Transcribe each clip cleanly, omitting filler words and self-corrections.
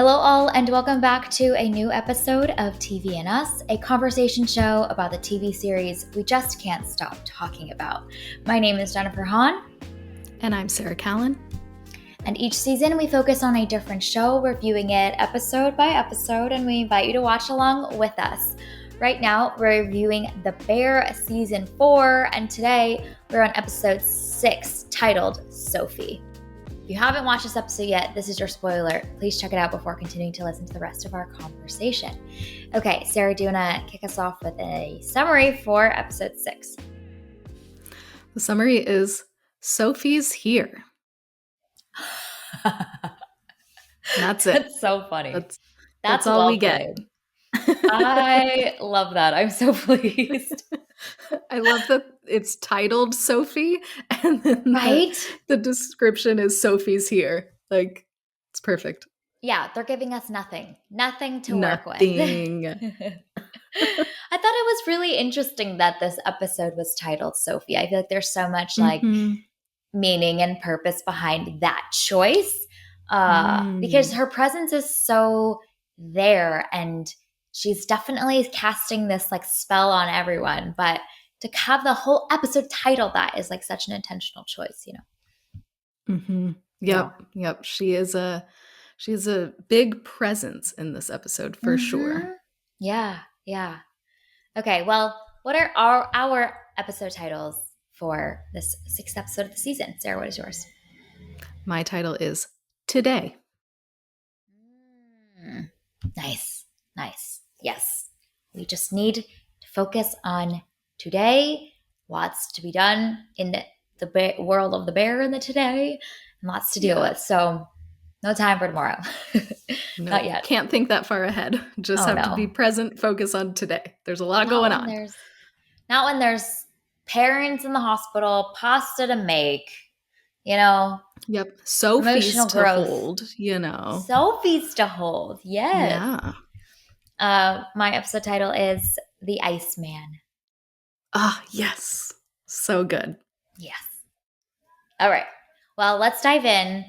Hello, all, and welcome back to a new episode of TV and Us, a conversation show about the TV series we just can't stop talking about. My name is Jennifer Hahn. And I'm Sarah Callan. And each season we focus on a different show, reviewing it episode by episode, and we invite you to watch along with us. Right now, we're reviewing The Bear Season 4, and today we're on episode 6, titled Sophie. If you haven't watched this episode yet, this is your spoiler. Please check it out before continuing to listen to the rest of our conversation. Okay, Sarah, do you want to kick us off with a summary for episode 6? The summary is Sophie's here. That's it. That's so funny. That's all we get. I love that. I'm so pleased. I love that it's titled Sophie, and then the description is Sophie's here. Like, it's perfect. Yeah, they're giving us nothing to work with. I thought it was really interesting that this episode was titled Sophie. I feel like there's so much like meaning and purpose behind that choice because her presence is so there, and she's definitely casting this like spell on everyone. But to have the whole episode titled that is like such an intentional choice, you know? Mm-hmm. Yep. She is a big presence in this episode for sure. Yeah. Okay, well, what are our episode titles for this 6th episode of the season? Sarah, what is yours? My title is Today. Nice. Yes. We just need to focus on today, lots to be done in the world of the bear in the today, and lots to deal with. So no time for tomorrow. Not yet. Can't think that far ahead. Just to be present, focus on today. There's a lot going on. Not when there's parents in the hospital, pasta to make, you know. Yep. Sophie's to hold, you know. Sophie's to hold, yes. Yeah. My episode title is The Iceman. Ah, yes. So good. Yes. All right. Well, let's dive in.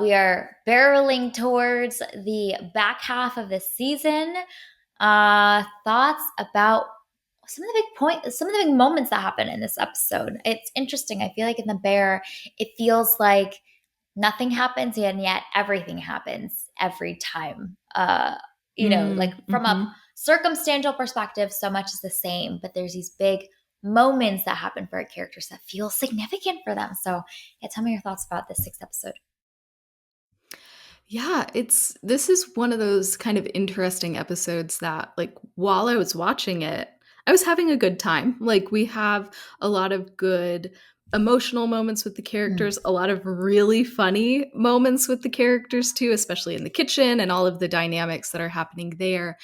We are barreling towards the back half of the season. Thoughts about some of the big moments that happen in this episode. It's interesting. I feel like in The Bear, it feels like nothing happens, and yet everything happens every time. Like from a circumstantial perspective, so much is the same, but there's these big moments that happen for our characters that feel significant for them. So yeah, tell me your thoughts about this 6th episode. Yeah, this is one of those kind of interesting episodes that, like, while I was watching it, I was having a good time. Like, we have a lot of good emotional moments with the characters, a lot of really funny moments with the characters too, especially in the kitchen and all of the dynamics that are happening there.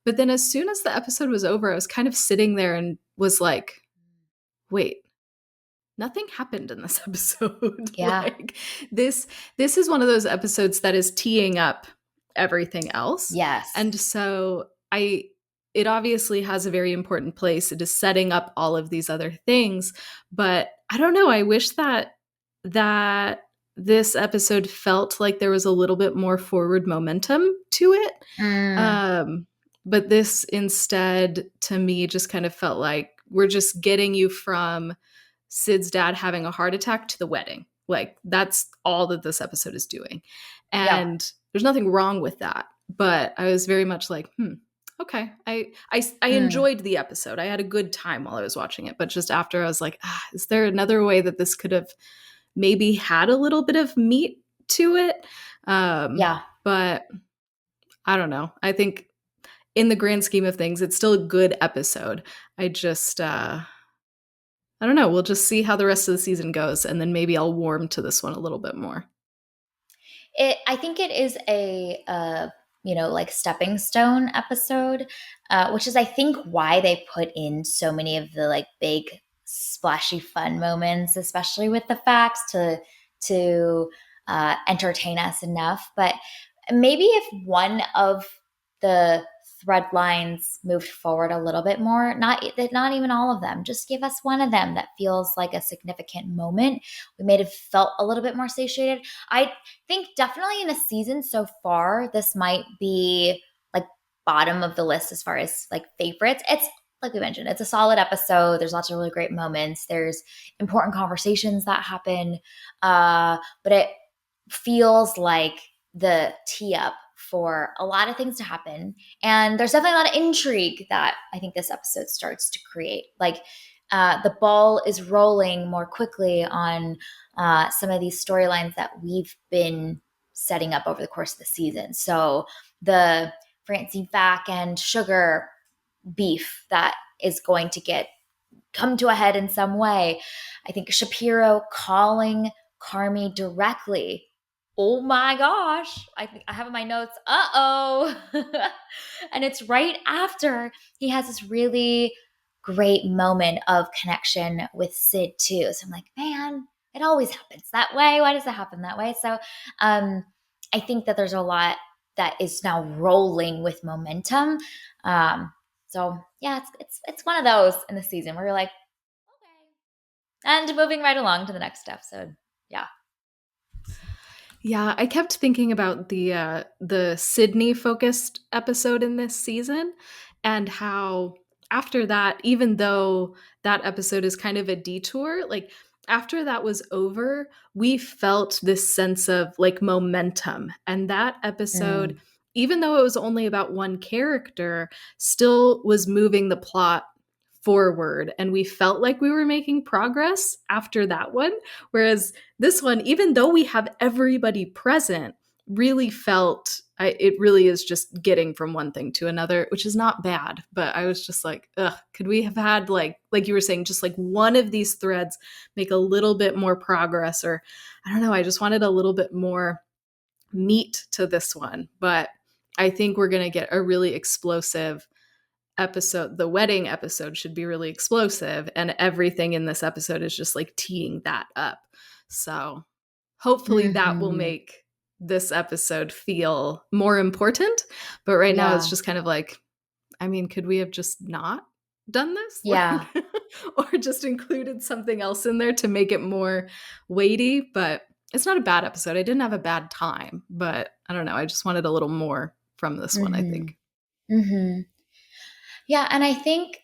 But then as soon as the episode was over, I was kind of sitting there and was like, wait, nothing happened in this episode. Yeah. Like, this is one of those episodes that is teeing up everything else. Yes. And so it obviously has a very important place. It is setting up all of these other things, but I don't know. I wish that this episode felt like there was a little bit more forward momentum to it. But this instead, to me, just kind of felt like we're just getting you from Sid's dad having a heart attack to the wedding. Like, that's all that this episode is doing. And there's nothing wrong with that. But I was very much like, okay. I enjoyed the episode. I had a good time while I was watching it. But just after, I was like, is there another way that this could have maybe had a little bit of meat to it? But I don't know. I think in the grand scheme of things, it's still a good episode. I just, I don't know. We'll just see how the rest of the season goes. And then maybe I'll warm to this one a little bit more. I think it is a like stepping stone episode, which is, I think, why they put in so many of the like big splashy fun moments, especially with the facts to entertain us enough. But maybe if one of the thread lines moved forward a little bit more. Not even all of them. Just give us one of them that feels like a significant moment. We may have felt a little bit more satiated. I think definitely in a season so far, this might be like bottom of the list as far as like favorites. It's like we mentioned, it's a solid episode. There's lots of really great moments. There's important conversations that happen. But it feels like the tee up for a lot of things to happen. And there's definitely a lot of intrigue that I think this episode starts to create. Like the ball is rolling more quickly on some of these storylines that we've been setting up over the course of the season. So the Francine Fack and Sugar beef that is going to get come to a head in some way. I think Shapiro calling Carmi directly. Oh my gosh. I think I have in my notes, uh-oh. And it's right after he has this really great moment of connection with Sid too. So I'm like, man, it always happens that way. Why does it happen that way? So I think that there's a lot that is now rolling with momentum. So yeah, it's one of those in the season where you're like, okay. And moving right along to the next episode. Yeah. Yeah, I kept thinking about the Sydney focused episode in this season and how after that, even though that episode is kind of a detour, like after that was over, we felt this sense of like momentum. And that episode, Mm, even though it was only about one character, still was moving the plot forward. And we felt like we were making progress after that one. Whereas this one, even though we have everybody present, really felt it really is just getting from one thing to another, which is not bad. But I was just like, ugh, could we have had like you were saying, just like one of these threads make a little bit more progress? Or I don't know, I just wanted a little bit more meat to this one. But I think we're gonna get a really explosive episode. The wedding episode should be really explosive, and everything in this episode is just like teeing that up. So hopefully that will hmm. make this episode feel more important. But right now it's Yeah. just kind of like, I mean, could we have just not done this? Yeah. Like, or just included something else in there to make it more weighty? But it's not a bad episode. I didn't have a bad time, but I don't know. I just wanted a little more from this one, I Hmm. think. Hmm. Yeah. And I think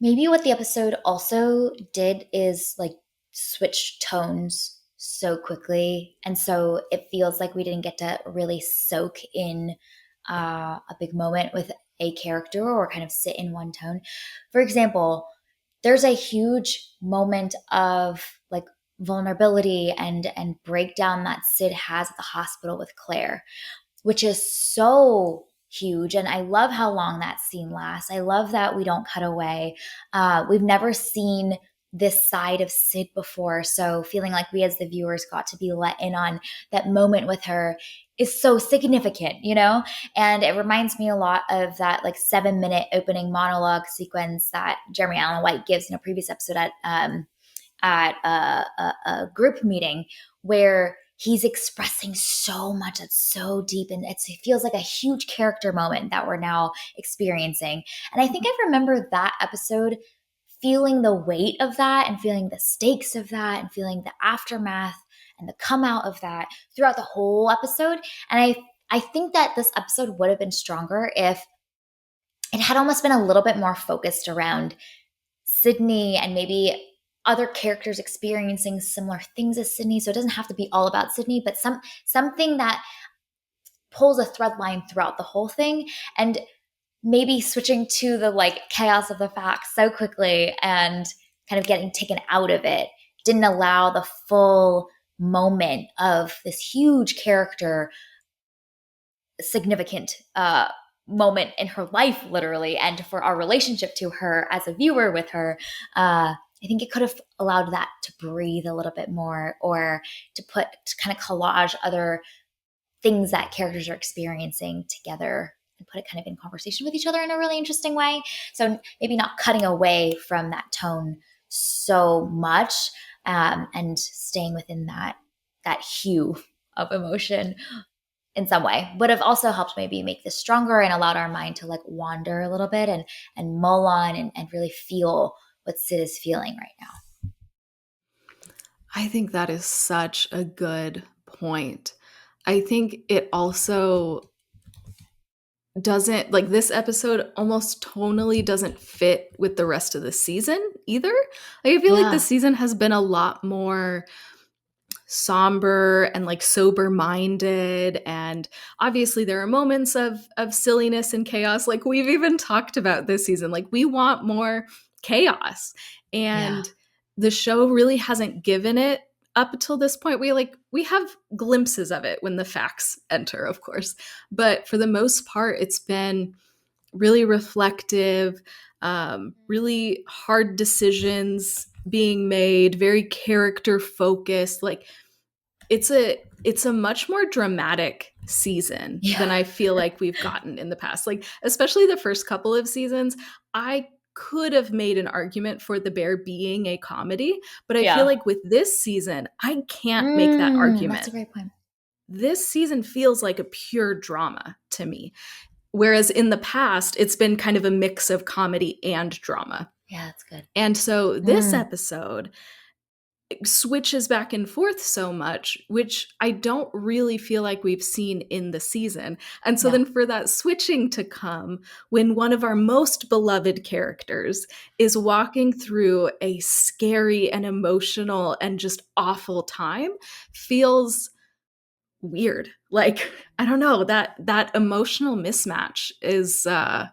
maybe what the episode also did is like switch tones so quickly. And so it feels like we didn't get to really soak in a big moment with a character or kind of sit in one tone. For example, there's a huge moment of like vulnerability and breakdown that Sid has at the hospital with Claire, which is so huge. And I love how long that scene lasts. I love that we don't cut away. We've never seen this side of Sid before. So feeling like we as the viewers got to be let in on that moment with her is so significant, you know? And it reminds me a lot of that like 7-minute opening monologue sequence that Jeremy Allen White gives in a previous episode at a group meeting where he's expressing so much that's so deep and it feels like a huge character moment that we're now experiencing. And I think I remember that episode feeling the weight of that and feeling the stakes of that and feeling the aftermath and the come out of that throughout the whole episode. And I think that this episode would have been stronger if it had almost been a little bit more focused around Sydney and maybe other characters experiencing similar things as Sydney. So it doesn't have to be all about Sydney, but something that pulls a thread line throughout the whole thing. And maybe switching to the like chaos of the facts so quickly and kind of getting taken out of it didn't allow the full moment of this huge character significant moment in her life, literally, and for our relationship to her as a viewer with her. I think it could have allowed that to breathe a little bit more, or to kind of collage other things that characters are experiencing together and put it kind of in conversation with each other in a really interesting way. So maybe not cutting away from that tone so much, and staying within that hue of emotion. in some way would have also helped maybe make this stronger and allowed our mind to like wander a little bit and mull on and really feel what Sid is feeling right now. I think that is such a good point. I think it also doesn't, like, this episode almost tonally doesn't fit with the rest of the season either. Like, I feel like the Yeah. season has been a lot more somber and like sober minded, and obviously there are moments of silliness and chaos, like we've even talked about this season. Like, we want more chaos, Yeah. and the show really hasn't given it up until this point. We have glimpses of it when the facts enter, of course, but for the most part it's been really reflective, really hard decisions being made, very character focused. Like, it's a much more dramatic season than Yeah. I feel like we've gotten in the past. Like, especially the first couple of seasons, I could have made an argument for The Bear being a comedy, but I feel Yeah. like with this season, I can't make that That's argument. a great point. This season feels like a pure drama to me. Whereas in the past, it's been kind of a mix of comedy and drama. Yeah, that's good. And so this Mm, episode switches back and forth so much, which I don't really feel like we've seen in the season. And so yeah. then for that switching to come when one of our most beloved characters is walking through a scary and emotional and just awful time feels weird. Like, I don't know, that emotional mismatch is a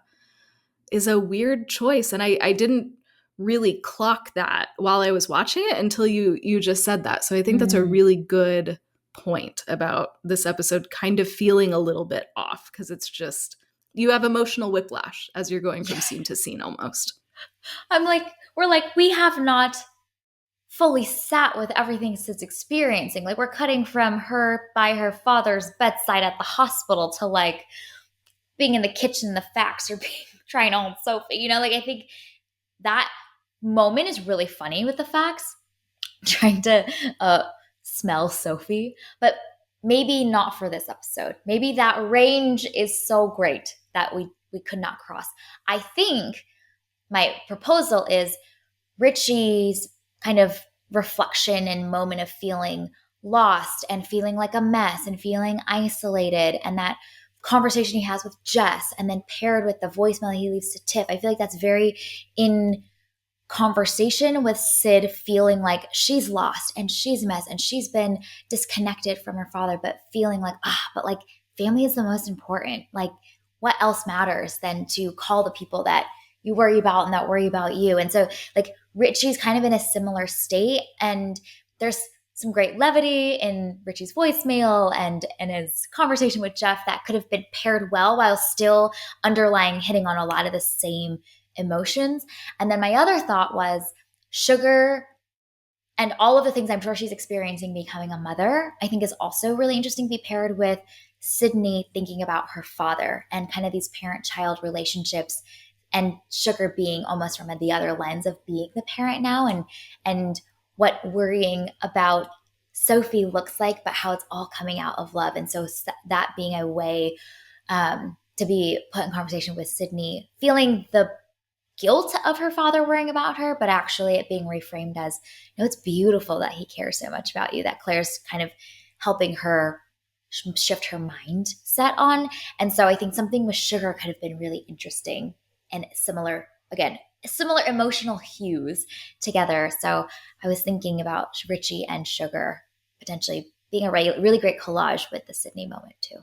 weird choice, and I didn't really clock that while I was watching it until you just said that. So I think that's a Mm. really good point about this episode kind of feeling a little bit off, because it's just, you have emotional whiplash as you're going from scene to scene almost. I'm like, we're like, we have not fully sat with everything Sid's experiencing. Like, we're cutting from her by her father's bedside at the hospital to like being in the kitchen, the facts, or being trying to hold Sophie. You know, like I think that moment is really funny with the facts, trying to smell Sophie, but maybe not for this episode. Maybe that range is so great that we could not cross. I think my proposal is Richie's kind of reflection and moment of feeling lost and feeling like a mess and feeling isolated, and that conversation he has with Jess and then paired with the voicemail he leaves to Tiff. I feel like that's very in conversation with Sid feeling like she's lost and she's a mess and she's been disconnected from her father, but feeling like, but like family is the most important. Like, what else matters than to call the people that you worry about and that worry about you? And so, like, Richie's kind of in a similar state, and there's some great levity in Richie's voicemail and his conversation with Jeff that could have been paired well while still underlying hitting on a lot of the same emotions. And then my other thought was Sugar and all of the things I'm sure she's experiencing becoming a mother, I think is also really interesting to be paired with Sydney thinking about her father and kind of these parent child relationships, and Sugar being almost from the other lens of being the parent now, and what worrying about Sophie looks like, but how it's all coming out of love. And so that being a way to be put in conversation with Sydney, feeling the guilt of her father worrying about her, but actually it being reframed as, no, it's beautiful that he cares so much about you, that Claire's kind of helping her shift her mindset on. And so I think something with Sugar could have been really interesting and similar, again, similar emotional hues together. So I was thinking about Richie and Sugar potentially being a really great collage with the Sydney moment too.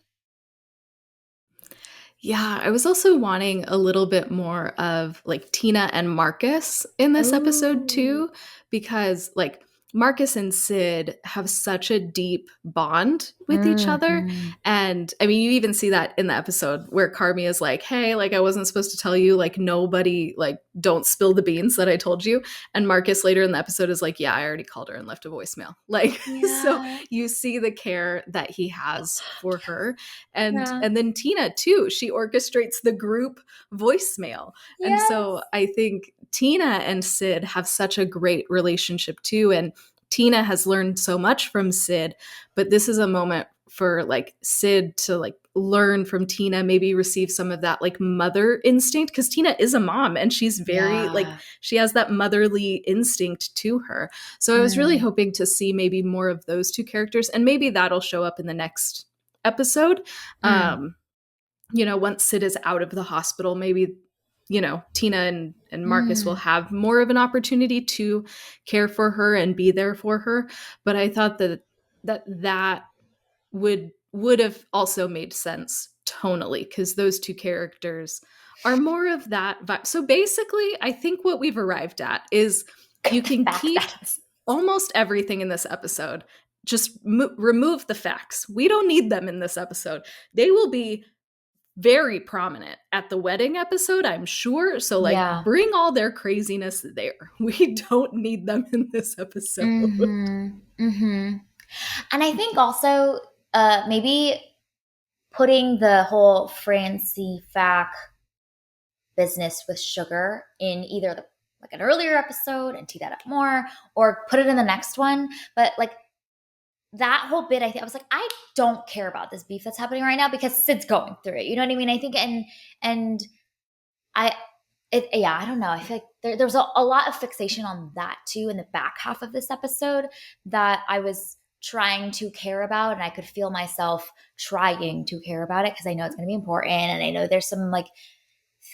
Yeah, I was also wanting a little bit more of like Tina and Marcus in this episode Ooh. too, because like Marcus and Sid have such a deep bond with each other. Mm-hmm. And I mean, you even see that in the episode where Carmi is like, hey, like I wasn't supposed to tell you, like nobody, like don't spill the beans that I told you. And Marcus later in the episode is like, yeah, I already called her and left a voicemail. Like, so Yeah. you see the care that he has for her. and Yeah. and then Tina too, she orchestrates the group voicemail. And Yes. so I think Tina and Sid have such a great relationship too, and Tina has learned so much from Sid, but this is a moment for like Sid to like learn from Tina, maybe receive some of that like mother instinct, because Tina is a mom and she's very like, Yeah. she has that motherly instinct to her. So I was really Mm, hoping to see maybe more of those two characters, and maybe that'll show up in the next episode. mm, um Once Sid is out of the hospital, maybe Tina and Marcus will mm. have more of an opportunity to care for her and be there for her. But I thought that would have also made sense tonally, because those two characters are more of that vibe. So basically, I think what we've arrived at is you can Facts. keep almost everything in this episode. Just remove the facts. We don't need them in this episode. They will be very prominent at the wedding episode, I'm sure. So, like, Yeah. bring all their craziness there. We don't need them in this episode. Mm-hmm. Mm-hmm. And I think also maybe putting the whole Francie Fack business with sugar in either like an earlier episode and tee that up more, or put it in the next one. But like that whole bit, I was like, I don't care about this beef that's happening right now because Sid's going through it. You know what I mean? I think, and I, yeah, I don't know. I feel like there's a lot of fixation on that too in the back half of this episode that I was trying to care about, and I could feel myself trying to care about it because I know it's going to be important, and I know there's some like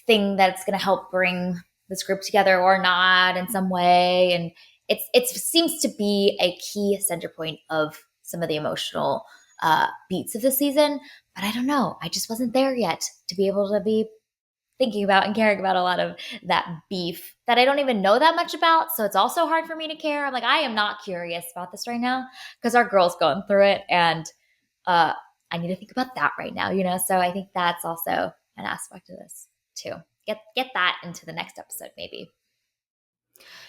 thing that's going to help bring this group together or not in some way, and it seems to be a key center point of some of the emotional beats of the season. But I don't know. I just wasn't there yet to be able to be thinking about and caring about a lot of that beef that I don't even know that much about. So it's also hard for me to care. I'm like, I am not curious about this right now because our girl's going through it, and uh, I need to think about that right now, you know? So I think that's also an aspect of this too. Get that into the next episode, maybe.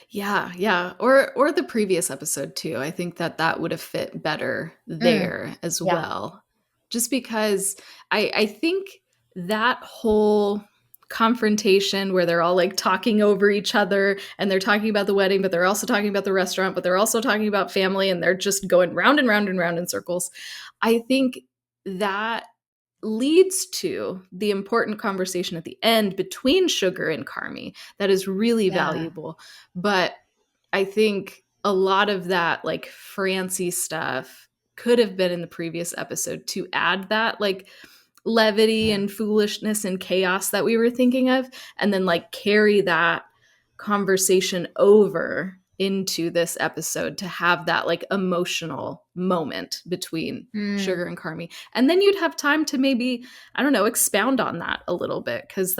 Yeah, yeah. Or the previous episode too. I think that would have fit better Mm, there as yeah, well. Just because I think that whole confrontation where they're all like talking over each other and they're talking about the wedding, but they're also talking about the restaurant, but they're also talking about family, and they're just going round and round and round in circles. I think that leads to the important conversation at the end between Sugar and Carmi that is really yeah, valuable. But I think a lot of that like Francie stuff could have been in the previous episode to add that like levity yeah. and foolishness and chaos that we were thinking of, and then like carry that conversation over into this episode to have that like emotional moment between Mm, Sugar and Carmi. And then you'd have time to maybe, I don't know, expound on that a little bit, because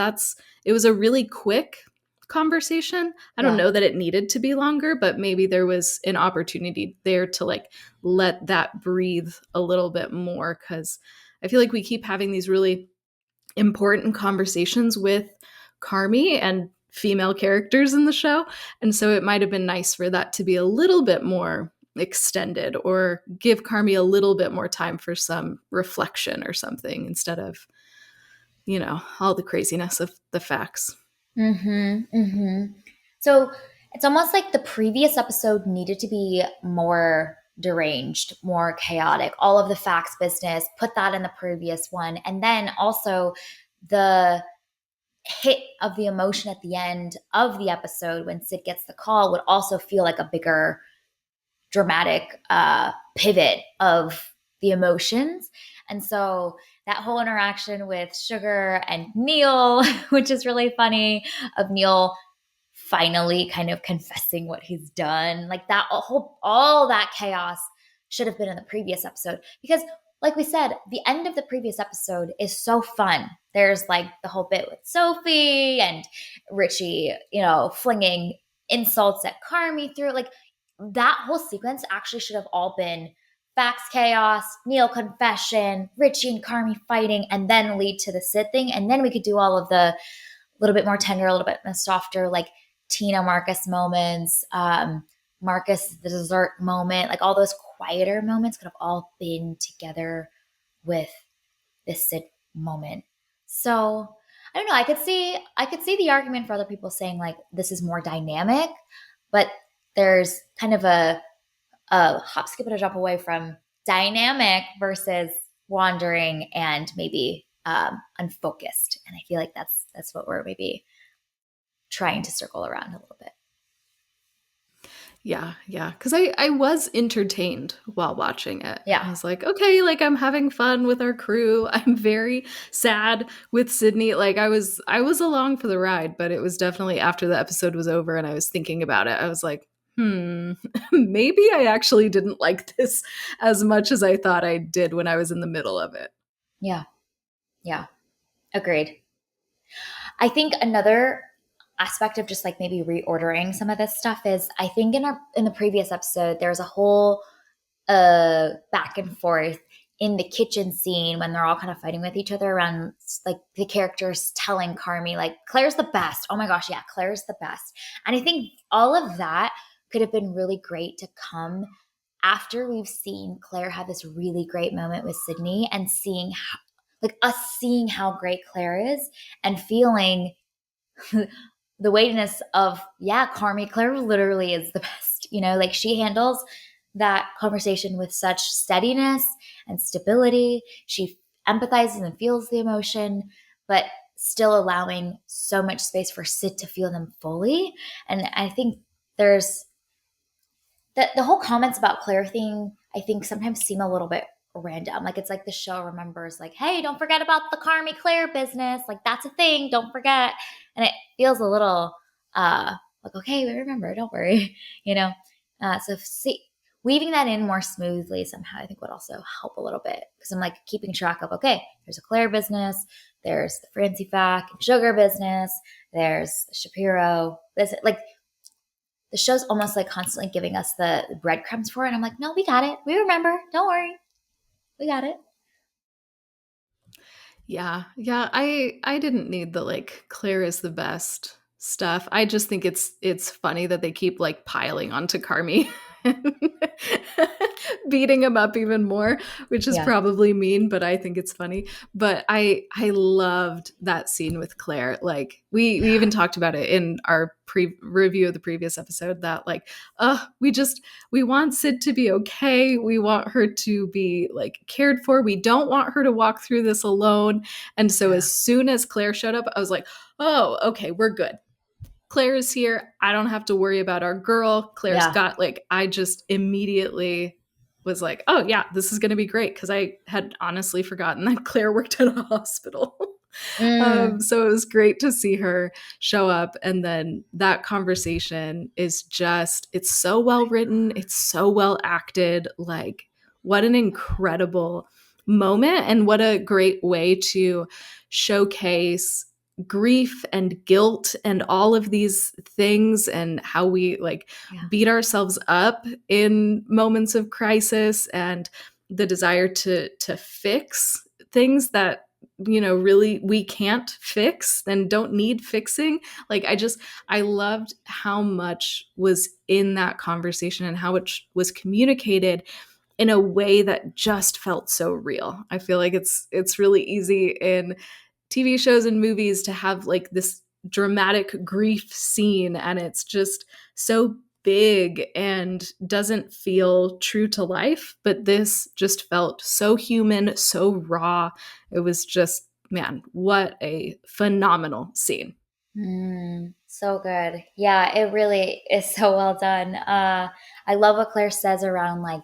it was a really quick conversation. I don't yeah. know that it needed to be longer, but maybe there was an opportunity there to like let that breathe a little bit more, because I feel like we keep having these really important conversations with Carmi and female characters in the show. And so it might have been nice for that to be a little bit more extended, or give Carmi a little bit more time for some reflection or something, instead of, all the craziness of the facts. Mm-hmm. Mm-hmm. So it's almost like the previous episode needed to be more deranged, more chaotic. All of the facts business, put that in the previous one. And then also the hit of the emotion at the end of the episode when Sid gets the call would also feel like a bigger dramatic pivot of the emotions. And so that whole interaction with Sugar and Neil, which is really funny, of Neil finally kind of confessing what he's done, like that whole, all that chaos should have been in the previous episode because like we said, the end of the previous episode is so fun. There's like the whole bit with Sophie and Richie, flinging insults at Carmi through, like that whole sequence actually should have all been Fax chaos, Neil confession, Richie and Carmi fighting, and then lead to the Sid thing. And then we could do all of the little bit more tender, a little bit more softer, like Tina Marcus moments, Marcus the dessert moment, like all those quieter moments could have all been together with this Sid moment. So I don't know. I could see the argument for other people saying like this is more dynamic, but there's kind of a hop, skip, and a jump away from dynamic versus wandering and maybe unfocused. And I feel like that's what we're maybe trying to circle around a little bit. Yeah, yeah. Because I was entertained while watching it. Yeah. I was like, okay, like I'm having fun with our crew. I'm very sad with Sydney. Like I was along for the ride, but it was definitely after the episode was over and I was thinking about it. I was like, maybe I actually didn't like this as much as I thought I did when I was in the middle of it. Yeah. Yeah. Agreed. I think another aspect of just like maybe reordering some of this stuff is I think in the previous episode there's a whole back and forth in the kitchen scene when they're all kind of fighting with each other around like the characters telling Carmi like Claire's the best. Oh my gosh, yeah, Claire's the best. And I think all of that could have been really great to come after we've seen Claire have this really great moment with Sydney and seeing how, like us seeing how great Claire is and feeling the weightiness of, yeah, Carmi, Claire literally is the best. Like she handles that conversation with such steadiness and stability. She empathizes and feels the emotion, but still allowing so much space for Sid to feel them fully. And I think there's the whole comments about Claire thing, I think sometimes seem a little bit random. Like it's like the show remembers, like, hey, don't forget about the Carmi Claire business. Like that's a thing. Don't forget. And it feels a little like, okay, we remember. Don't worry. you know. So see, weaving that in more smoothly somehow, I think would also help a little bit because I'm like keeping track of, okay, there's a Claire business, there's the Francie Fack and Sugar business, there's the Shapiro business, like the show's almost like constantly giving us the breadcrumbs for it. And I'm like, no, we got it. We remember. Don't worry. We got it. Yeah. Yeah, I didn't need the like Claire is the best stuff. I just think it's funny that they keep like piling onto Carmi and beating him up even more, which is Yeah. probably mean, but I think it's funny. But I loved that scene with Claire. Like we even talked about it in our review of the previous episode that like we want Sid to be okay. We want her to be like cared for. We don't want her to walk through this alone. And so Yeah. as soon as Claire showed up, I was like, oh, okay, we're good. Claire is here. I don't have to worry about our girl. Claire's Yeah. got like, I just immediately was like, oh, yeah, this is going to be great. Cause I had honestly forgotten that Claire worked at a hospital. Mm. So it was great to see her show up. And then that conversation is just, it's so well written. It's so well acted. Like, what an incredible moment and what a great way to showcase grief and guilt and all of these things and how we like Yeah. beat ourselves up in moments of crisis and the desire to fix things that really we can't fix and don't need fixing. Like I loved how much was in that conversation and how it was communicated in a way that just felt so real. I feel like it's really easy in TV shows and movies to have like this dramatic grief scene and it's just so big and doesn't feel true to life, but this just felt so human, so raw. It was just, man, what a phenomenal scene. So good. Yeah, it really is so well done. I love what Claire says around like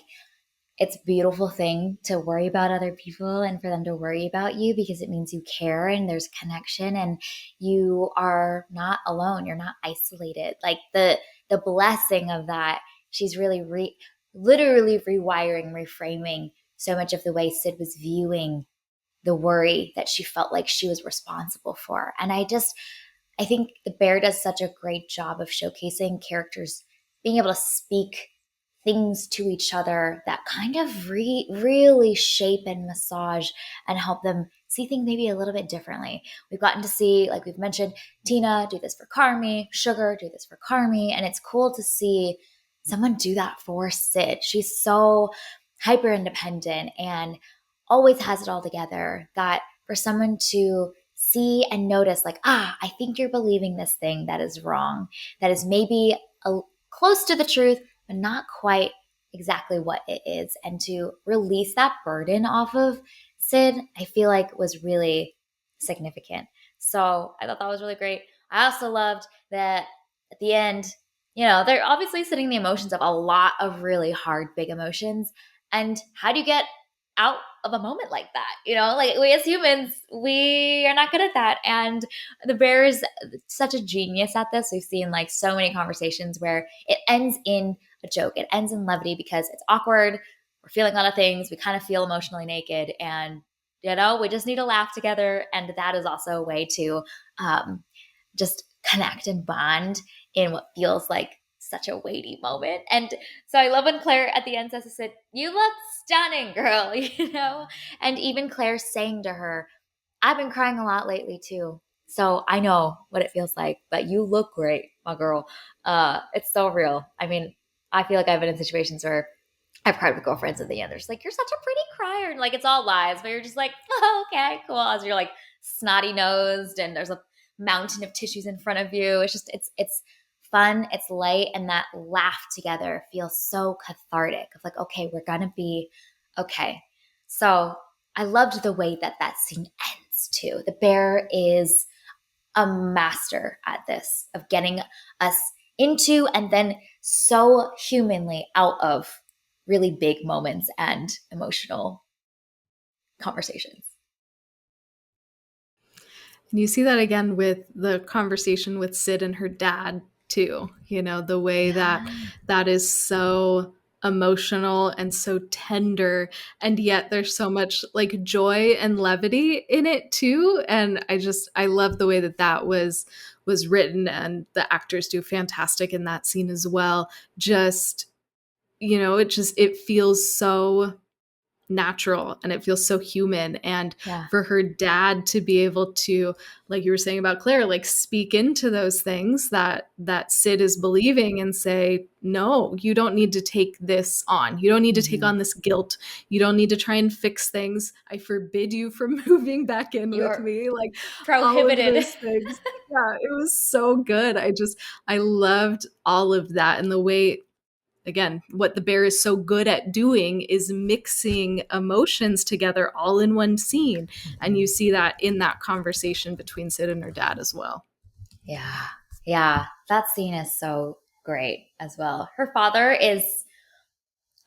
it's a beautiful thing to worry about other people and for them to worry about you because it means you care and there's connection and you are not alone. You're not isolated. Like the blessing of that, she's really literally rewiring, reframing so much of the way Sid was viewing the worry that she felt like she was responsible for. And I think The Bear does such a great job of showcasing characters being able to speak things to each other that kind of really shape and massage and help them see things maybe a little bit differently. We've gotten to see, like we've mentioned, Tina do this for Carmi, Sugar do this for Carmi, and it's cool to see someone do that for Sid. She's so hyper independent and always has it all together that for someone to see and notice like, I think you're believing this thing that is wrong, that is maybe close to the truth but not quite exactly what it is, and to release that burden off of Sid, I feel like was really significant. So I thought that was really great. I also loved that at the end, they're obviously sitting the emotions of a lot of really hard, big emotions. And how do you get out of a moment like that? Like we as humans, we are not good at that. And the bear is such a genius at this. We've seen like so many conversations where it ends in a joke, it ends in levity because it's awkward. We're feeling a lot of things. We kind of feel emotionally naked. And we just need to laugh together. And that is also a way to just connect and bond in what feels like such a weighty moment. And so I love when Claire at the end says, "You look stunning, girl," And even Claire saying to her, "I've been crying a lot lately too. So I know what it feels like, but you look great, my girl." It's so real. I mean, I feel like I've been in situations where I've cried with girlfriends at the end. They're just like, "You're such a pretty crier." And like, it's all lies, but you're just like, "Oh, okay, cool." As you're like snotty nosed and there's a mountain of tissues in front of you. It's fun. It's light. And that laugh together feels so cathartic of like, okay, we're going to be okay. So I loved the way that scene ends too. The bear is a master at this of getting us into and then so humanly out of really big moments and emotional conversations. And you see that again with the conversation with Sid and her dad too. The way that Yeah. that is so emotional and so tender, and yet there's so much like joy and levity in it too. And I love the way that was written, and the actors do fantastic in that scene as well. Just it feels so natural and it feels so human. And Yeah. for her dad to be able to, like you were saying about Claire, like speak into those things that Sid is believing and say, "No, you don't need to take this on. You don't need to take Mhm. on this guilt. You don't need to try and fix things. I forbid you from moving back in with You're me." Like all of prohibited. those things. Yeah, it was so good. I loved all of that, and the way, again, what the bear is so good at doing is mixing emotions together all in one scene. And you see that in that conversation between Sid and her dad as well. Yeah. Yeah. That scene is so great as well. Her father is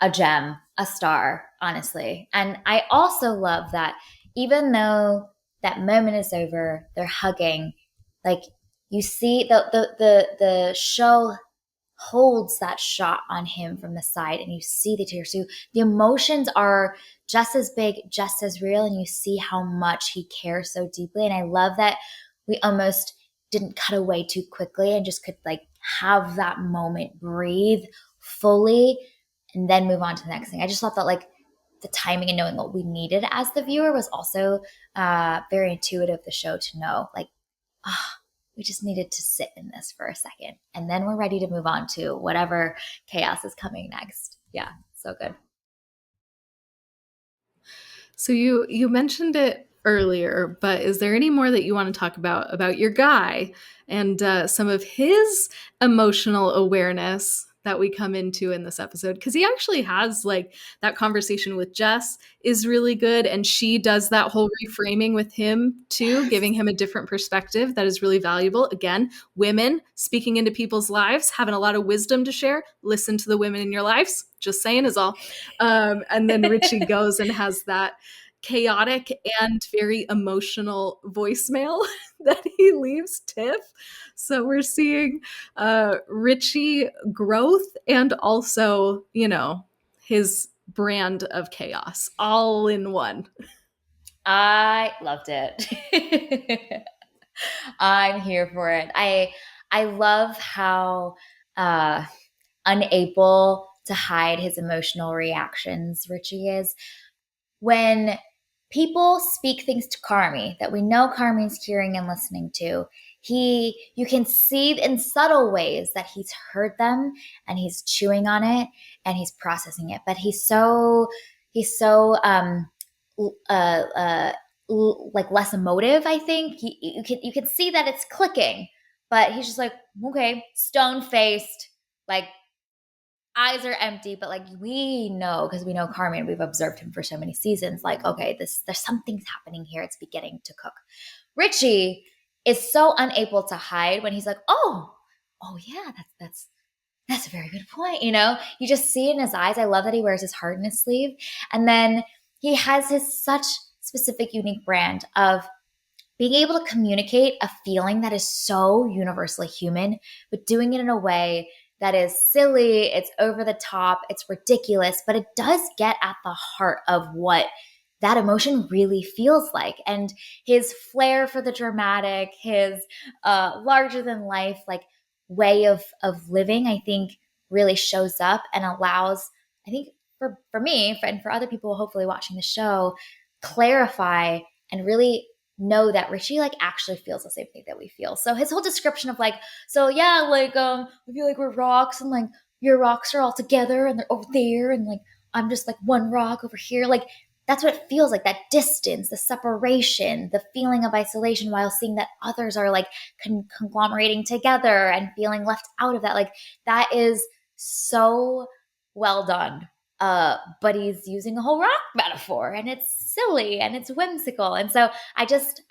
a gem, a star, honestly. And I also love that even though that moment is over, they're hugging. Like you see the show holds that shot on him from the side and you see the tears. So the emotions are just as big, just as real, and you see how much he cares so deeply. And I love that we almost didn't cut away too quickly and just could like have that moment breathe fully and then move on to the next thing. I just thought that like the timing and knowing what we needed as the viewer was also very intuitive of the show to know like, ah, we just needed to sit in this for a second and then we're ready to move on to whatever chaos is coming next. Yeah, so good. So you mentioned it earlier, but is there any more that you want to talk about your guy and some of his emotional awareness that we come into in this episode? Because he actually has like that conversation with Jess is really good, and she does that whole reframing with him too, Yes. giving him a different perspective that is really valuable. Again, women speaking into people's lives, having a lot of wisdom to share. Listen to the women in your lives. Just saying is all. And then Richie goes and has that chaotic and very emotional voicemail that he leaves Tiff. So we're seeing Richie growth and also, his brand of chaos all in one. I loved it. I'm here for it. I love how uh unable to hide his emotional reactions Richie is. When people speak things to Carmi that we know Carmi's hearing and listening to, you can see in subtle ways that he's heard them and he's chewing on it and he's processing it. But he's so uh, uh, like less emotive. I think you can see that it's clicking, but he's just like, okay, stone faced, like eyes are empty, but like we know because we know Carmen, we've observed him for so many seasons. Like, okay, this there's something's happening here. It's beginning to cook. Richie is so unable to hide when he's like, oh yeah, that's a very good point. You know, you just see it in his eyes. I love that he wears his heart in his sleeve, and then he has his such specific, unique brand of being able to communicate a feeling that is so universally human, but doing it in a way that is silly, it's over the top, it's ridiculous, but it does get at the heart of what that emotion really feels like. And his flair for the dramatic, his larger than life like way of living, I think really shows up and allows, I think for me and for other people hopefully watching the show, clarify and really know that Richie like actually feels the same thing that we feel. So his whole description of like, so yeah, like I feel like we're rocks and like your rocks are all together and they're over there and like I'm just like one rock over here. Like that's what it feels like, that distance, the separation, the feeling of isolation while seeing that others are like conglomerating together and feeling left out of that. Like that is so well done. But he's using a whole rock metaphor and it's silly and it's whimsical. And so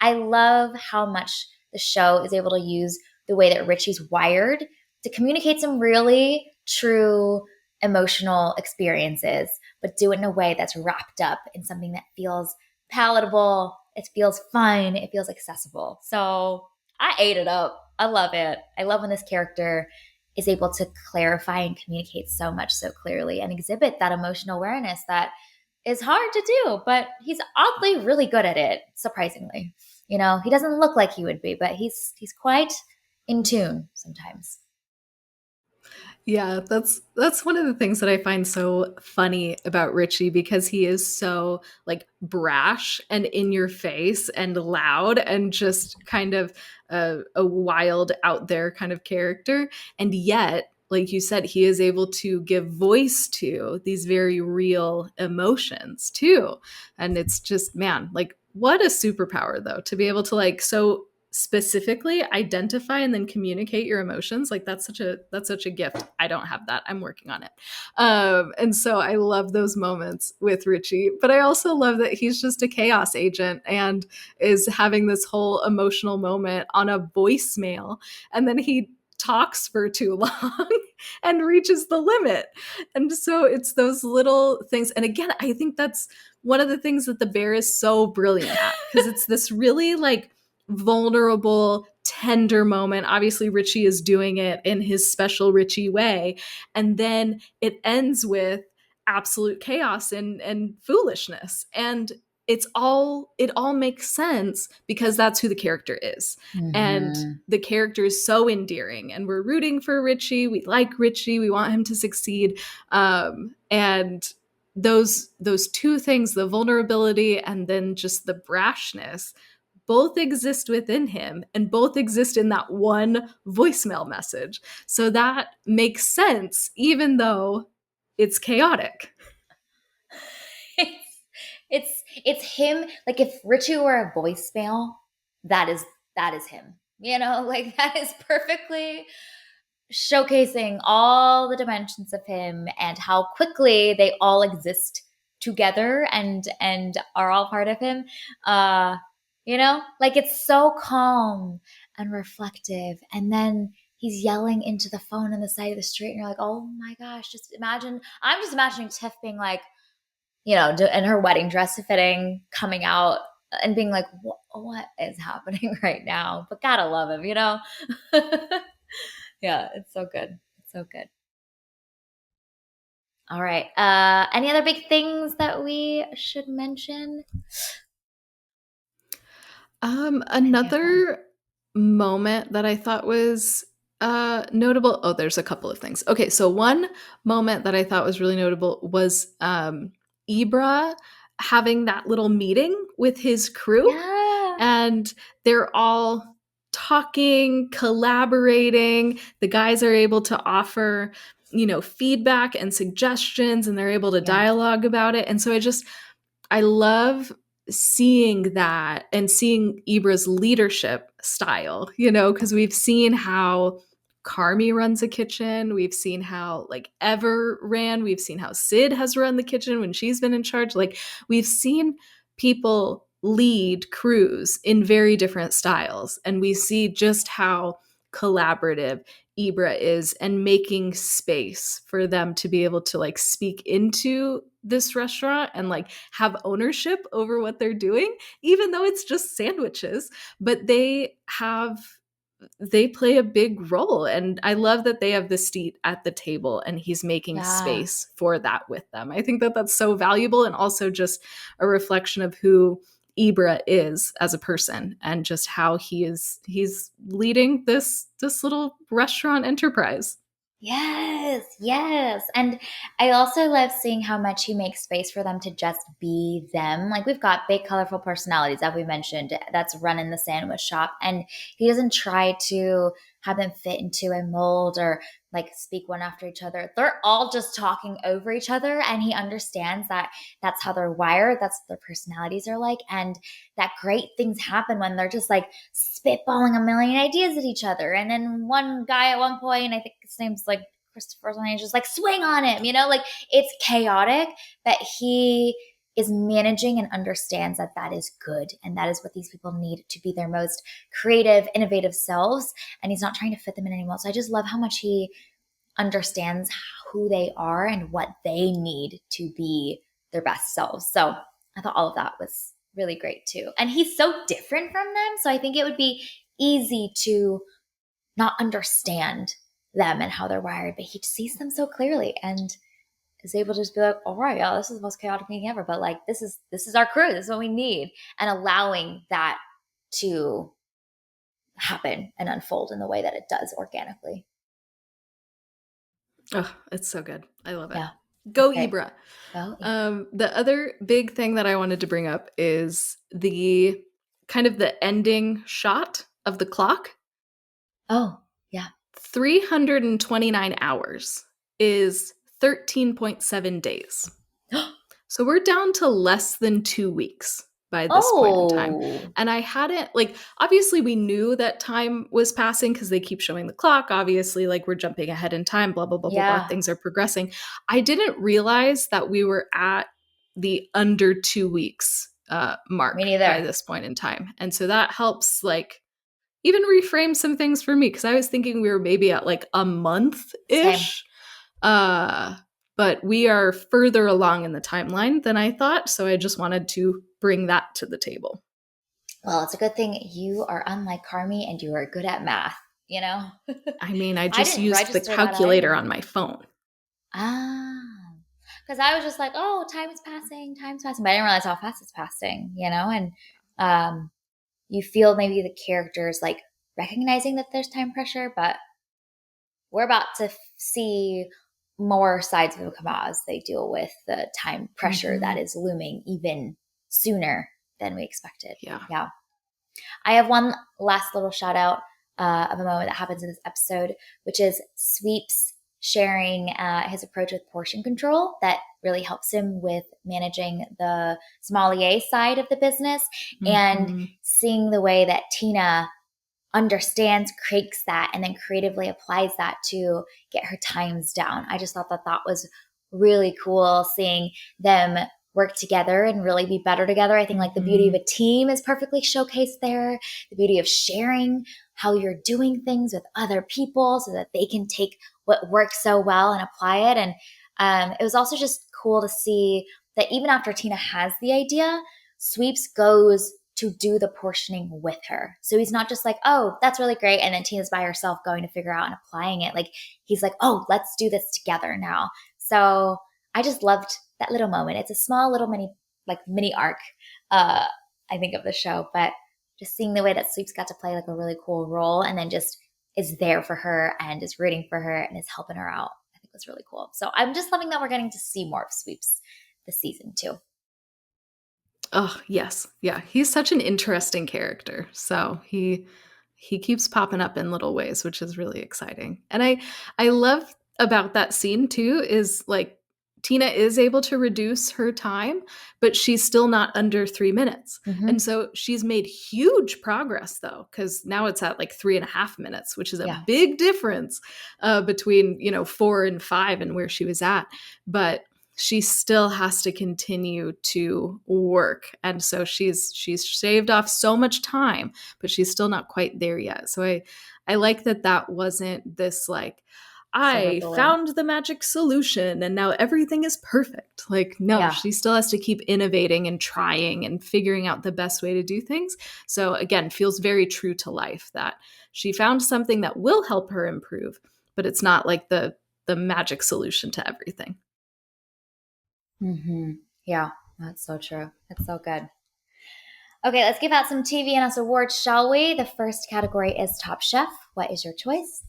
I love how much the show is able to use the way that Richie's wired to communicate some really true emotional experiences, but do it in a way that's wrapped up in something that feels palatable, it feels fun, it feels accessible. So I ate it up. I love it. I love when this character is able to clarify and communicate so much so clearly and exhibit that emotional awareness that is hard to do, but he's oddly really good at it, surprisingly. You know, he doesn't look like he would be, but he's quite in tune sometimes. Yeah, that's one of the things that I find so funny about Richie because he is so like brash and in your face and loud and just kind of a wild out there kind of character. And yet, like you said, he is able to give voice to these very real emotions too. And it's just, man, like what a superpower though, to be able to like so specifically identify and then communicate your emotions. Like that's such a gift. I don't have that. I'm working on it. And so I love those moments with Richie, but I also love that he's just a chaos agent and is having this whole emotional moment on a voicemail, and then he talks for too long and reaches the limit. And so it's those little things. And again, I think that's one of the things that the bear is so brilliant at, because it's this really like vulnerable, tender moment. Obviously, Richie is doing it in his special Richie way. And then it ends with absolute chaos and foolishness. And it all makes sense because that's who the character is. And Mm-hmm. the character is so endearing and we're rooting for Richie. We like Richie. We want him to succeed. And those two things, the vulnerability and then just the brashness, both exist within him and both exist in that one voicemail message. So that makes sense, even though it's chaotic. it's it's him. Like if Richie were a voicemail, that is that is him. You know, like that is perfectly showcasing all the dimensions of him and how quickly they all exist together and are all part of him. uh you know, like it's so calm and reflective, and then he's yelling into the phone on the side of the street and you're like, oh my gosh, just imagine. I'm just imagining Tiff being like, you know, in her wedding dress fitting, coming out and being like, what is happening right now? But gotta love him, you know? Yeah, it's so good. It's so good. All right. Any other big things that we should mention? Any of them? Another moment that I thought was notable. Oh, there's a couple of things. Okay, so one moment that I thought was really notable was Ibra having that little meeting with his crew, Yeah. and they're all talking, collaborating. The guys are able to offer, feedback and suggestions, and they're able to Yes. dialogue about it. And so I love seeing that and seeing Ibra's leadership style, because we've seen how Carmi runs a kitchen. We've seen how like Ever ran. We've seen how Sid has run the kitchen when she's been in charge. Like we've seen people lead crews in very different styles. And we see just how collaborative Ibra is and making space for them to be able to like speak into this restaurant and like have ownership over what they're doing, even though it's just sandwiches. But they play a big role. And I love that they have the seat at the table and he's making Yeah. space for that with them. I think that that's so valuable and also just a reflection of who Ibra is as a person and just how he's leading this little restaurant enterprise. Yes, yes. And I also love seeing how much he makes space for them to just be them. Like we've got big, colorful personalities that we mentioned that's running the sandwich shop. And he doesn't try to have them fit into a mold or like speak one after each other. They're all just talking over each other. And he understands that that's how they're wired, that's what their personalities are like. And that great things happen when they're just like spitballing a million ideas at each other. And then one guy at one point, I think his name's like Christopher's name, just like swing on him, like it's chaotic, but he is managing and understands that that is good. And that is what these people need to be their most creative, innovative selves. And he's not trying to fit them in anymore. So I just love how much he understands who they are and what they need to be their best selves. So I thought all of that was really great too. And he's so different from them. So I think it would be easy to not understand them and how they're wired, but he sees them so clearly and is able to just be like, all right, yeah, this is the most chaotic meeting ever, but like this is our crew, this is what we need. And allowing that to happen and unfold in the way that it does organically. Oh, it's so good. I love it. Yeah. Go Great. Ibra. Well, The other big thing that I wanted to bring up is the kind of the ending shot of the clock. oh, yeah. 329 hours is 13.7 days. So we're down to less than 2 weeks by this point in time. Oh, And I hadn't, like, obviously we knew that time was passing because they keep showing the clock. Obviously, like, we're jumping ahead in time, blah, blah, blah, blah, blah. yeah. Things are progressing. I didn't realize that we were at the under 2 weeks Me mark by neither. this point in time. And so that helps, like, even reframe some things for me because I was thinking we were maybe at like a month Same. ish. Uh, but we are further along in the timeline than I thought. So I just wanted to bring that to the table. Well, it's a good thing you are unlike Carmi and you are good at math, you know? I mean, I I just didn't used the register that calculator either. on my phone. Ah. Because I was just like, oh, time's passing. But I didn't realize how fast it's passing. And you feel maybe the characters like recognizing that there's time pressure, but we're about to see more sides of them come out as they deal with the time pressure that Mm-hmm. is looming even sooner than we expected. Yeah. Yeah. I have one last little shout out of a moment that happens in this episode, which is Sweeps sharing his approach with portion control that really helps him with managing the sommelier side of the business and Mm-hmm. seeing the way that Tina understands, creates that, and then creatively applies that to get her times down. I just thought that that was really cool seeing them work together and really be better together. I think like the beauty of Mm-hmm. a team is perfectly showcased there. The beauty of sharing how you're doing things with other people so that they can take what works so well and apply it. And it was also just cool to see that even after Tina has the idea, Sweeps goes to do the portioning with her. So he's not just like, oh, that's really great. And then Tina's by herself going to figure out and applying it. Like he's like, oh, let's do this together now. So I just loved that little moment. It's a small little mini arc, uh, I think, of the show, but just seeing the way that Sweeps got to play like a really cool role and then just is there for her and is rooting for her and is helping her out, I think was really cool. So I'm just loving that we're getting to see more of Sweeps this season too. Oh, yes. Yeah. He's such an interesting character. So he keeps popping up in little ways, which is really exciting. And I love about that scene too is like Tina is able to reduce her time, but she's still not under 3 minutes. And Mm-hmm. so she's made huge progress, though, because now it's at like 3.5 minutes, which is a Yeah. big difference between, 4 and 5 and where she was at. But she still has to continue to work. And so she's shaved off so much time, but she's still not quite there yet. So I like that wasn't this like, Silver I bullet. found the magic solution and now everything is perfect. Like, no, Yeah. she still has to keep innovating and trying and figuring out the best way to do things. So, again, feels very true to life that she found something that will help her improve, but it's not like the magic solution to everything. Mm-hmm. Yeah, that's so true. It's so good. Okay, let's give out some TV and us awards, shall we? The first category is Top Chef. What is your choice?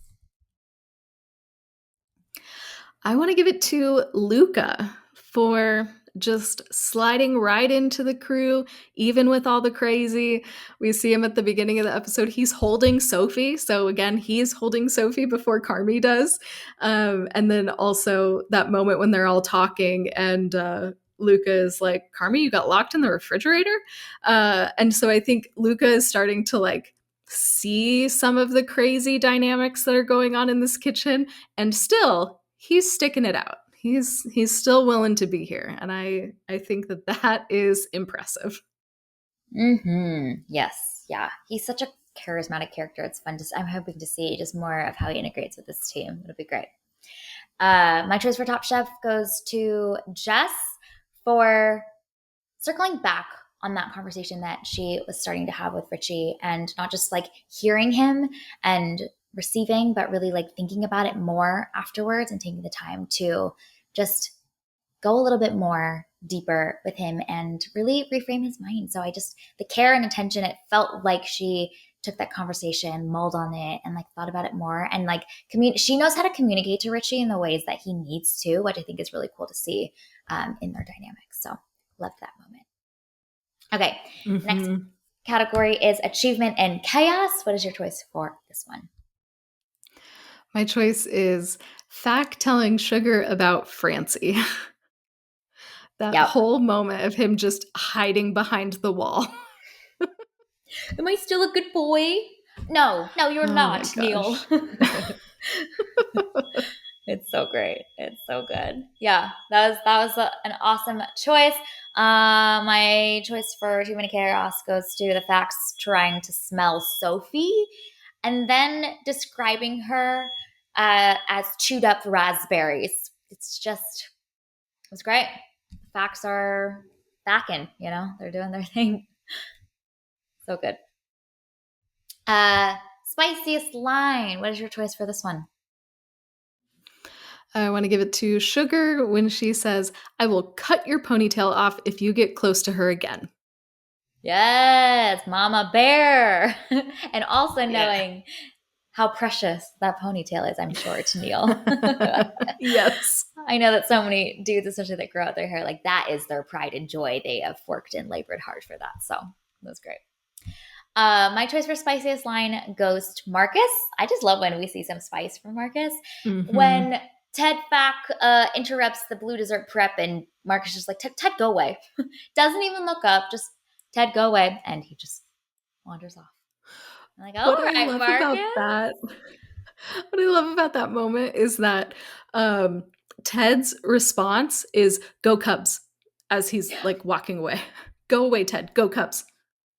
I want to give it to Luca for just sliding right into the crew, even with all the crazy. We see him at the beginning of the episode. He's holding Sophie. So, again, he's holding Sophie before Carmi does. And then also that moment when they're all talking and Luca is like, Carmi, you got locked in the refrigerator? And so I think Luca is starting to like see some of the crazy dynamics that are going on in this kitchen, and still he's sticking it out. He's still willing to be here, and I think that is impressive. Mm-hmm. Yes. Yeah. He's such a charismatic character. It's fun to. I'm hoping to see just more of how he integrates with this team. It'll be great. My choice for Top Chef goes to Jess for circling back on that conversation that she was starting to have with Richie, and not just like hearing him and receiving, but really like thinking about it more afterwards and taking the time to just go a little bit more deeper with him and really reframe his mind. So the care and attention, it felt like she took that conversation, mulled on it, and like thought about it more. And like, she knows how to communicate to Richie in the ways that he needs to, which I think is really cool to see in their dynamics. So loved that moment. Okay, next Mm-hmm. category is achievement and chaos. What is your choice for this one? My choice is fact telling Sugar about Francie. That Yep. whole moment of him just hiding behind the wall. Am I still a good boy? No, no, you're Oh my not, Neil. gosh. It's so great. It's so good. Yeah, that was an awesome choice. My choice for Too Many Chaos goes to the facts trying to smell Sophie and then describing her as chewed up raspberries. It's great. The facts are backing, they're doing their thing. So good. Spiciest line. What is your choice for this one? I want to give it to Sugar when she says, I will cut your ponytail off if you get close to her again. Yes, Mama Bear. And also Yeah. knowing how precious that ponytail is, I'm sure, to Neil. Yes. I know that so many dudes, especially that grow out their hair, like that is their pride and joy. They have worked and labored hard for that. So that was great. My choice for spiciest line goes to Marcus. I just love when we see some spice from Marcus. Mm-hmm. When Ted Fack interrupts the blue dessert prep and Marcus is just like, Ted, go away. Doesn't even look up, just Ted, go away. And he just wanders off. I'm like, all What I right, love about Marcus. that, what I love about that moment is that um, Ted's response is "Go Cubs" as he's like walking away. Go away, Ted. Go Cubs.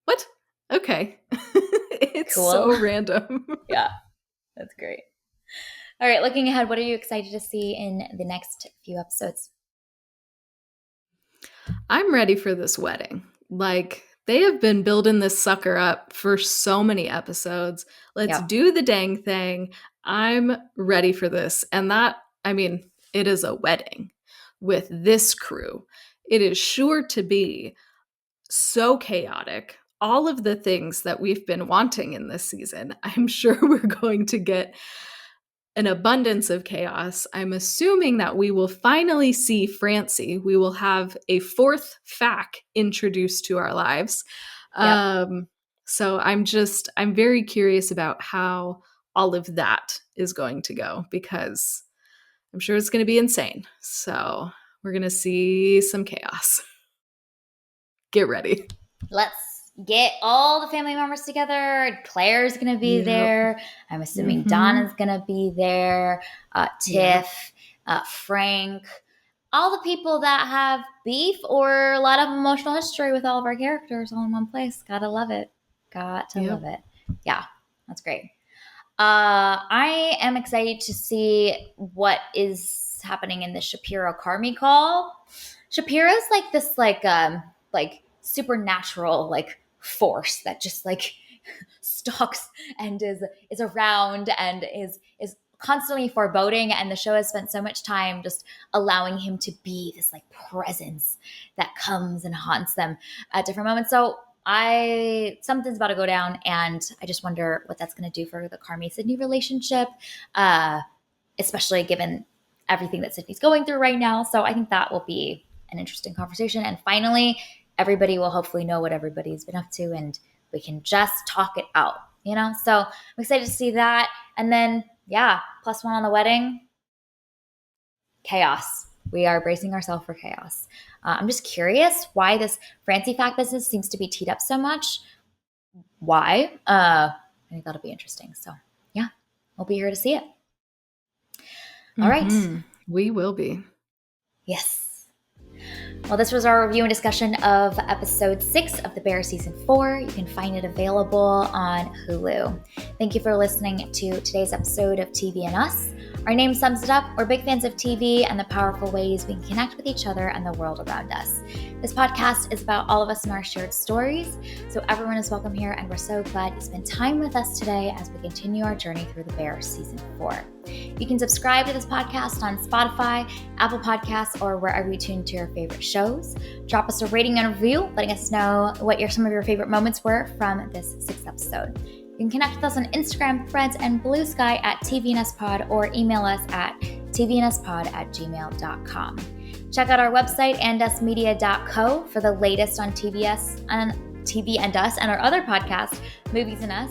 What? Okay. It's Cool. so random. Yeah, that's great. All right, looking ahead, what are you excited to see in the next few episodes? I'm ready for this wedding. Like, they have been building this sucker up for so many episodes. Let's Yep. do the dang thing. I'm ready for this. And that, I mean, it is a wedding with this crew. It is sure to be so chaotic. All of the things that we've been wanting in this season, I'm sure we're going to get an abundance of chaos. I'm assuming that we will finally see Francie. We will have a fourth fact introduced to our lives. Yep. So I'm very curious about how all of that is going to go because I'm sure it's going to be insane. So We're going to see some chaos. Get ready. Let's get all the family members together. Claire's going to be there. I'm assuming Donna's going to be there. Tiff, Frank, all the people that have beef or a lot of emotional history with all of our characters all in one place. Gotta love it. Got to love it. Yeah, that's great. I am excited to see what is happening in the Shapiro Carmi call. Shapiro's like this like supernatural like force that just like stalks and is around and is constantly foreboding, and the show has spent so much time just allowing him to be this like presence that comes and haunts them at different moments. So something's about to go down, and I just wonder what that's going to do for the Carmi Sydney relationship, especially given everything that Sydney's going through right now. So I think that will be an interesting conversation. And finally, everybody will hopefully know what everybody's been up to, and we can just talk it out, So I'm excited to see that. And then, +1 on the wedding. Chaos. We are bracing ourselves for chaos. I'm just curious why this Francie fact business seems to be teed up so much. Why? I think that'll be interesting. So, we'll be here to see it. All right. We will be. Yes. Well, this was our review and discussion of episode 6 of The Bear season 4. You can find it available on Hulu. Thank you for listening to today's episode of TV and Us. Our name sums it up. We're big fans of TV and the powerful ways we can connect with each other and the world around us. This podcast is about all of us and our shared stories, so everyone is welcome here, and we're so glad you spent time with us today as we continue our journey through The Bear season 4. You can subscribe to this podcast on Spotify, Apple Podcasts, or wherever you tune to your favorite shows. Drop us a rating and review, letting us know what some of your favorite moments were from this 6th episode. You can connect with us on Instagram, Threads, and Blue Sky at TVNSPod, or email us at tvnspod@gmail.com. Check out our website, andusmedia.co, for the latest on TV and Us and our other podcast, Movies and Us.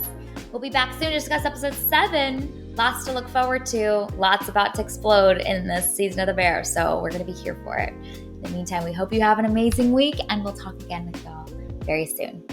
We'll be back soon to discuss episode 7. Lots to look forward to. Lots about to explode in this season of The Bear, so we're going to be here for it. In the meantime, we hope you have an amazing week, and we'll talk again with y'all very soon.